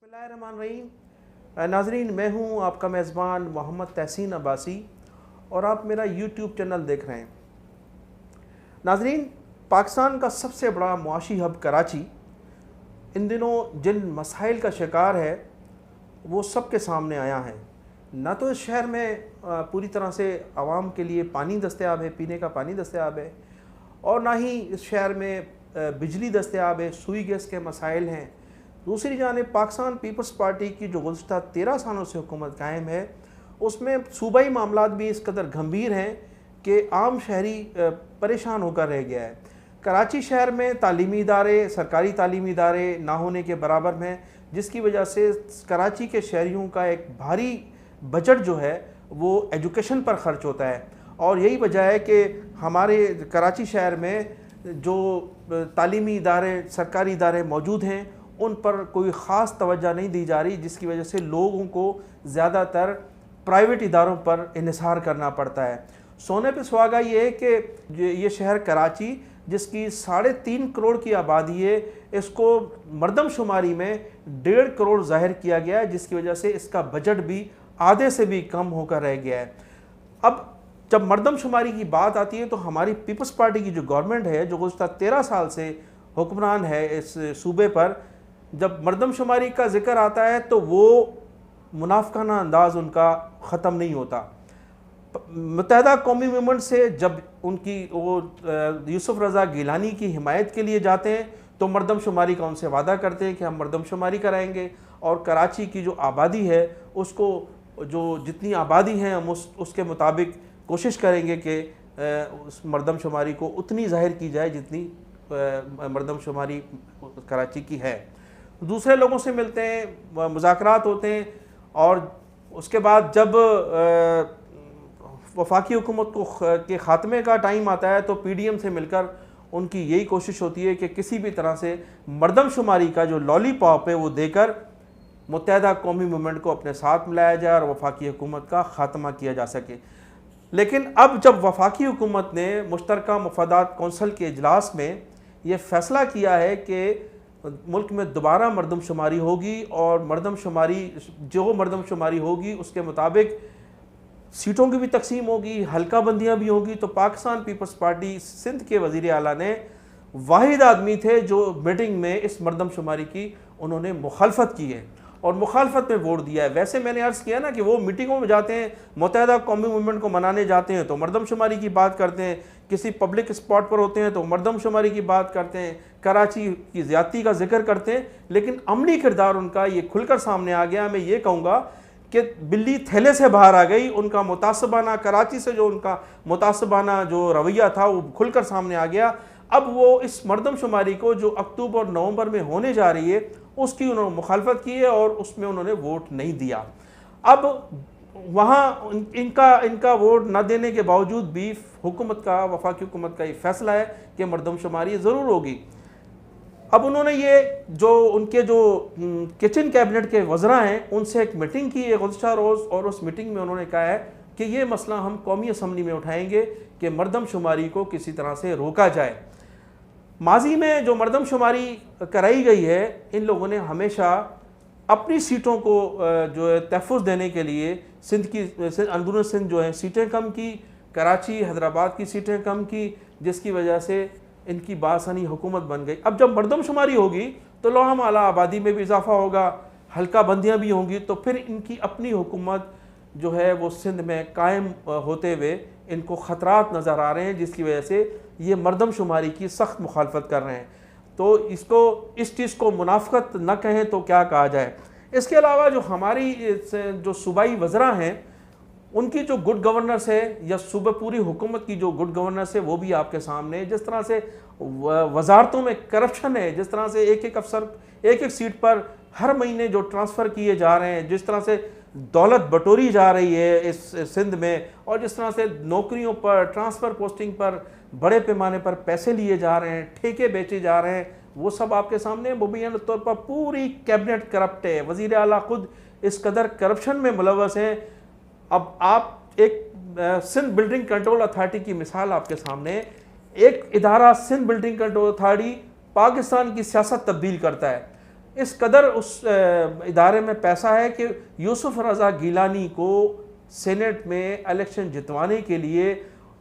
बिस्मिल्लाहिर्रहमानिर्रहीम। नाजरीन, मैं हूं आपका मेज़बान मोहम्मद तहसीन अब्बासी और आप मेरा यूट्यूब चैनल देख रहे हैं। नाजरीन, पाकिस्तान का सबसे बड़ा मुआशी हब कराची इन दिनों जिन मसाइल का शिकार है वो सब के सामने आया है। ना तो इस शहर में पूरी तरह से आवाम के लिए पानी दस्तयाब है, पीने का पानी दस्तयाब है, और ना ही इस शहर में बिजली दस्तयाब है, सुई गैस के मसाइल हैं। दूसरी जानिब पाकिस्तान पीपल्स पार्टी की जो गुज़श्ता 13 सालों से हुकूमत कायम है उसमें सूबाई मामलात भी इस कदर गंभीर हैं कि आम शहरी परेशान होकर रह गया है। कराची शहर में तालीमी इदारे, सरकारी तालीमी इदारे ना होने के बराबर में, जिसकी वजह से कराची के शहरियों का एक भारी बजट जो है वो एजुकेशन पर ख़र्च होता है। और यही वजह है कि हमारे कराची शहर में जो तालीमी इदारे, सरकारी इदारे मौजूद हैं उन पर कोई ख़ास तवज्जो नहीं दी जा रही, जिसकी वजह से लोगों को ज़्यादातर प्राइवेट इदारों पर इन्हिसार करना पड़ता है। सोने पे सुहागा ये है कि ये शहर कराची जिसकी 3.5 करोड़ की आबादी है, इसको मरदमशुमारी में 1.5 करोड़ ज़ाहिर किया गया है, जिसकी वजह से इसका बजट भी आधे से भी कम होकर रह गया है। अब जब मरदमशुमारी की बात आती है तो हमारी पीपल्स पार्टी की जो गवर्नमेंट है, जो गुज़श्ता 13 साल से हुक्मरान है इस सूबे पर, जब मरदमशुमारी का जिक्र आता है तो वो मुनाफिकाना अंदाज उनका ख़त्म नहीं होता। मुत्तहिदा कौमी मूवमेंट से जब उनकी वो यूसुफ रज़ा गिलानी की हिमायत के लिए जाते हैं तो मरदमशुमारी का उनसे वादा करते हैं कि हम मरदमशुमारी कराएंगे और कराची की जो आबादी है उसको, जो जितनी आबादी है हम उसके मुताबिक कोशिश करेंगे कि उस मरदमशुमारी को उतनी ज़ाहिर की जाए जितनी मरदमशुमारी कराची की है। दूसरे लोगों से मिलते हैं, मुज़ाकरात होते हैं, और उसके बाद जब वफाकी हुकूमत को के ख़ात्मे का टाइम आता है तो PDM से मिलकर उनकी यही कोशिश होती है कि किसी भी तरह से मरदमशुमारी का जो लॉलीपॉप है वो देकर मुत्तहिदा कौमी मूवमेंट को अपने साथ मिलाया जाए और वफाकी हुकूमत का ख़ात्मा किया जा सके। लेकिन अब जब वफाकी हुकूमत ने मुश्तरका मफादात कौंसल के इजलास में ये फ़ैसला किया है कि मुल्क में दोबारा मरदमशुमारी होगी और मरदमशुमारी होगी उसके मुताबिक सीटों की भी तकसीम होगी, हल्का बंदियाँ भी होंगी, तो पाकिस्तान पीपल्स पार्टी सिंध के वज़ीर आला ने वाहिद आदमी थे जो मीटिंग में इस मरदमशुमारी की उन्होंने मुखालफत की है और मुखालफत में वोट दिया है। वैसे मैंने अर्ज़ किया ना कि वो मीटिंगों में जाते हैं, मुत्तहिदा कौमी मूवमेंट को मनाने जाते हैं तो मरदमशुमारी की बात करते हैं, किसी पब्लिक स्पॉट पर होते हैं तो मरदमशुमारी की बात करते हैं, कराची की ज़्यादती का जिक्र करते हैं, लेकिन अमली किरदार उनका ये खुलकर सामने आ गया। मैं ये कहूँगा कि बिल्ली थैले से बाहर आ गई। उनका मुतासबाना, कराची से जो उनका मुतासबाना जो रवैया था वो खुलकर सामने आ गया। अब वो इस मरदमशुमारी को जो अक्टूबर और नवंबर में होने जा रही है उसकी उन्होंने मुखालफत की है और उसमें उन्होंने वोट नहीं दिया। अब वहाँ इनका वोट न देने के बावजूद भी हुकूमत का, वफाकी हुकूमत का ये फैसला है कि मरदमशुमारी ज़रूर होगी। अब उन्होंने ये जो उनके जो किचन कैबिनेट के वज़रा हैं उनसे एक मीटिंग की है गुज़श्ता रोज़, और उस मीटिंग में उन्होंने कहा है कि ये मसला हम कौमी असम्बली में उठाएंगे कि मरदमशुमारी को किसी तरह से रोका जाए। माजी में जो मरदमशुमारी कराई गई है, इन लोगों ने हमेशा अपनी सीटों को जो है तहफ़्फ़ुज़ देने के लिए अंदरून सिंध जो है सीटें कम की, कराची हैदराबाद की सीटें कम की, जिसकी वजह से इनकी बासानी हुकूमत बन गई। अब जब मरदमशुमारी होगी तो लोहाम आला आबादी में भी इजाफा होगा, हल्का बंदियाँ भी होंगी, तो फिर इनकी अपनी हुकूमत जो है वो सिंध में कायम होते हुए इनको ख़तरात नज़र आ रहे हैं, जिसकी वजह से ये मरदमशुमारी की सख्त मुखालफत कर रहे हैं। तो इस चीज़ को मुनाफ़िकत न कहें तो क्या कहा जाए। इसके अलावा जो हमारी जो सूबाई वज़रा हैं उनकी जो गुड गवर्नेंस है, या सूबे पूरी हुकूमत की जो गुड गवर्नेंस है, वो भी आपके सामने है। जिस तरह से वजारतों में करप्शन है, जिस तरह से एक एक अफसर एक एक सीट पर हर महीने जो ट्रांसफ़र किए जा रहे हैं, जिस तरह से दौलत बटोरी जा रही है इस सिंध में, और जिस तरह से नौकरियों पर, ट्रांसफ़र पोस्टिंग पर बड़े पैमाने पर पैसे लिए जा रहे हैं, ठेके बेचे जा रहे हैं, वो सब आपके सामने मुबैना तौर पर पूरी कैबिनेट करप्ट है। वज़ीर आला खुद इस कदर करप्शन में मुलव्वस हैं। अब आप एक सिंध बिल्डिंग कंट्रोल अथॉरिटी की मिसाल आपके सामने, एक इदारा Sindh building control authority Pakistan की सियासत तब्दील करता है। इस कदर उस इदारे में पैसा है कि यूसुफ रज़ा गिलानी को सेनेट में इलेक्शन जितवाने के लिए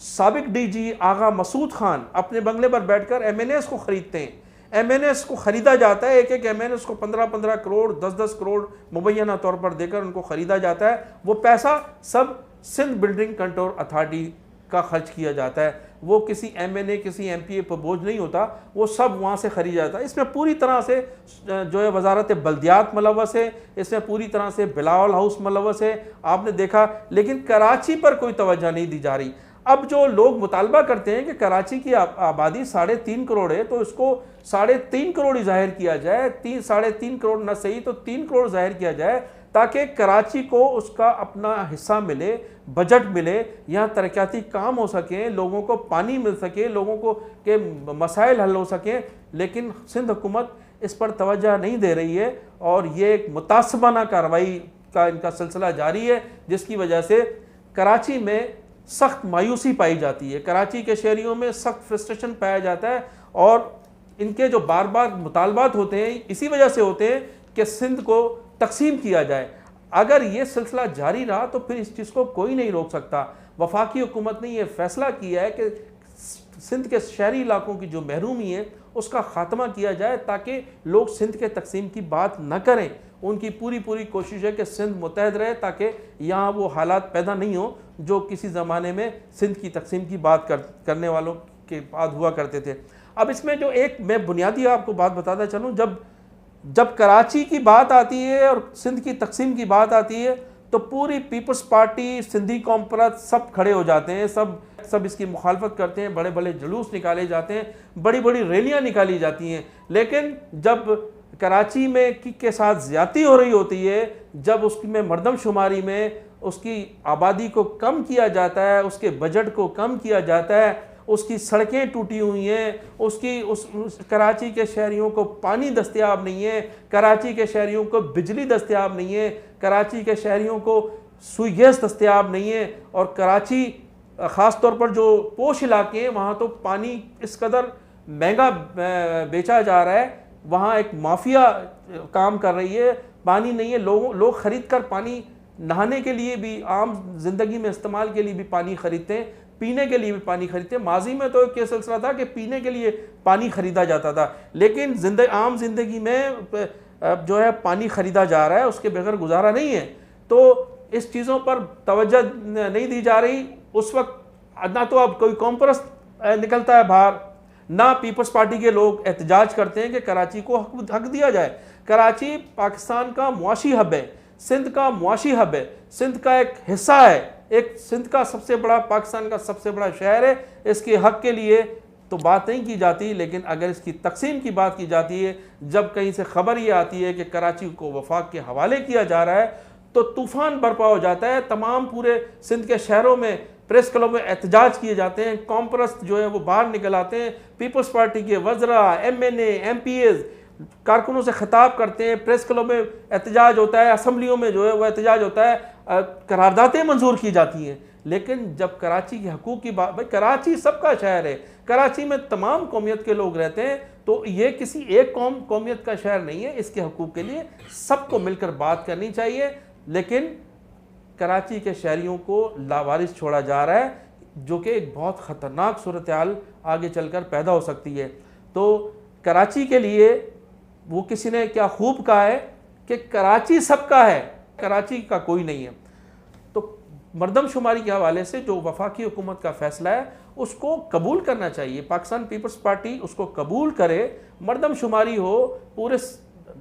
साबिक डीजी आगा मसूद खान अपने बंगले पर बैठकर एमएनएस को ख़रीदते हैं। एमएनएस को ख़रीदा जाता है, एक एक एमएनएस को 15-15 करोड़ 10-10 करोड़ मुबैना तौर पर देकर उनको ख़रीदा जाता है। वो पैसा सब सिंध बिल्डिंग कंट्रोल अथॉरिटी का खर्च किया जाता है। वो किसी एमएनए किसी एमपीए पर बोझ नहीं होता, वो सब वहाँ से ख़रीदा जाता है। इसमें पूरी तरह से जो है वजारत बल्दियात मुलव्वस है, इसमें पूरी तरह से बिलावल हाउस मुलव्वस है, आपने देखा। लेकिन कराची पर कोई तवज्जो नहीं दी जा रही। अब जो लोग मुतालबा करते हैं कि कराची की आबादी 3.5 करोड़ है, तो इसको 3.5 करोड़ ही जाहिर किया जाए, 3.5 करोड़ न सही तो 3 करोड़ जाहिर किया जाए, ताकि कराची को उसका अपना हिस्सा मिले, बजट मिले, यहाँ तरक्याती काम हो सकें, लोगों को पानी मिल सके, लोगों को के मसाइल हल हो सकें। लेकिन सिंध हुकूमत इस पर तवज्जो नहीं दे रही है और ये एक मुतासबाना कार्रवाई का इनका सिलसिला जारी है, जिसकी वजह से कराची में सख्त मायूसी पाई जाती है, कराची के शहरियों में सख्त फ्रस्ट्रेशन पाया जाता है। और इनके जो बार बार मुतालबात होते हैं इसी वजह से होते हैं कि सिंध को तकसीम किया जाए। अगर ये सिलसिला जारी रहा तो फिर इस चीज़ को कोई नहीं रोक सकता। वफाकी हुकूमत ने यह फैसला किया है कि सिंध के शहरी इलाकों की जो महरूमी है उसका ख़ात्मा किया जाए, ताकि लोग सिंध के तकसीम की बात न करें। उनकी पूरी कोशिश है कि सिंध मुत्तहद रहे, ताकि यहाँ वो हालात पैदा नहीं हो जो किसी ज़माने में सिंध की तकसीम की बात करने वालों के बाद हुआ करते थे। अब इसमें जो एक मैं बुनियादी आपको बात बताता चलूँ, जब कराची की बात आती है और सिंध की तकसीम की बात आती है तो पूरी पीपल्स पार्टी, सिंधी कौम परस्त सब खड़े हो जाते हैं, सब इसकी मुखालफत करते हैं, बड़े बड़े जुलूस निकाले जाते हैं, बड़ी बड़ी रैलियां निकाली जाती हैं। लेकिन जब कराची में के साथ ज़्यादती हो रही होती है, जब उसकी में मरदमशुमारी में उसकी आबादी को कम किया जाता है, उसके बजट को कम किया जाता है, उसकी सड़कें टूटी हुई हैं, उस कराची के शहरियों को पानी दस्तयाब नहीं है, कराची के शहरियों को बिजली दस्तयाब नहीं है, कराची के शहरियों को सुई गैस दस्तयाब नहीं है। और कराची ख़ास तौर पर जो पोश इलाके हैं वहाँ तो पानी इस कदर महंगा बेचा जा रहा है, वहाँ एक माफिया काम कर रही है, पानी नहीं है, लोग ख़रीद कर पानी नहाने के लिए भी, आम ज़िंदगी में इस्तेमाल के लिए भी पानी ख़रीदते हैं, पीने के लिए भी पानी खरीदते हैं। माजी में तो एक सिलसिला था कि पीने के लिए पानी ख़रीदा जाता था, लेकिन आम जिंदगी में जो है पानी ख़रीदा जा रहा है, उसके बगैर गुजारा नहीं है। तो इस चीज़ों पर तवज्जो नहीं दी जा रही। उस वक्त ना तो अब कोई कौम परस्त निकलता है बाहर, ना पीपल्स पार्टी के लोग एहतजाज करते हैं कि कराची को हक दिया जाए। कराची पाकिस्तान का मुआशी हब है, सिंध का मुआशी हब है, सिंध का एक हिस्सा है, एक सिंध का सबसे बड़ा, पाकिस्तान का सबसे बड़ा शहर है। इसके हक के लिए तो बात नहीं की जाती, लेकिन अगर इसकी तकसीम की बात की जाती है, जब कहीं से खबर ये आती है कि कराची को वफाक के हवाले किया जा रहा है, तो तूफ़ान बर्पा हो जाता है। तमाम पूरे सिंध के शहरों में प्रेस क्लब में एहतजाज किए जाते हैं, कौम परस्त जो है वो बाहर निकल आते हैं, पीपल्स पार्टी के वज़रा, MNA, MPs कारकुनों से खिताब करते हैं, प्रेस क्लब में एहतजाज होता है, असम्बलियों में जो है वो एहतजाज होता है, करारदातें मंजूर की जाती हैं। लेकिन जब कराची के हकूक़ की बात, भाई कराची सबका शहर है, कराची में तमाम कौमियत के लोग रहते हैं, तो ये किसी एक कौमियत का शहर नहीं है। इसके हकूक़ के लिए सबको मिलकर बात करनी चाहिए। लेकिन कराची के शहरियों को लावारिस छोड़ा जा रहा है, जो कि एक बहुत ख़तरनाक सूरत हाल आगे चलकर पैदा हो सकती है। तो कराची के लिए वो किसी ने क्या खूब कहा है कि कराची सबका है, कराची का कोई नहीं है। तो मरदमशुमारी के हवाले से जो वफाकी हुकूमत का फ़ैसला है उसको कबूल करना चाहिए। पाकिस्तान पीपल्स पार्टी उसको कबूल करे, मरदमशुमारी हो। पूरे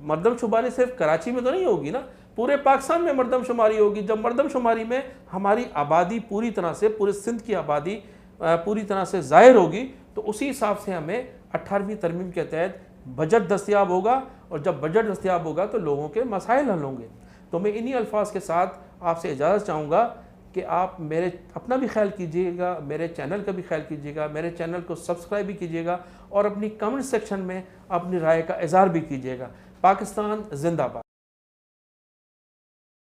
मरदमशुमारी सिर्फ कराची में तो नहीं होगी ना, पूरे पाकिस्तान में मरदमशुमारी होगी। जब मरदमशुमारी में हमारी आबादी पूरी तरह से, पूरे सिंध की आबादी पूरी तरह से ज़ाहिर होगी, तो उसी हिसाब से हमें 18वीं तरमीम के तहत बजट दस्तयाब होगा, और जब बजट दस्तयाब होगा तो लोगों के मसाइल हल होंगे। तो मैं इन्हीं अल्फाज के साथ आपसे इजाज़त चाहूँगा कि आप मेरे अपना भी ख्याल कीजिएगा, मेरे चैनल का भी ख्याल कीजिएगा, मेरे चैनल को सब्सक्राइब भी कीजिएगा, और अपनी कमेंट सेक्शन में अपनी राय का इज़हार भी कीजिएगा। पाकिस्तान जिंदाबाद।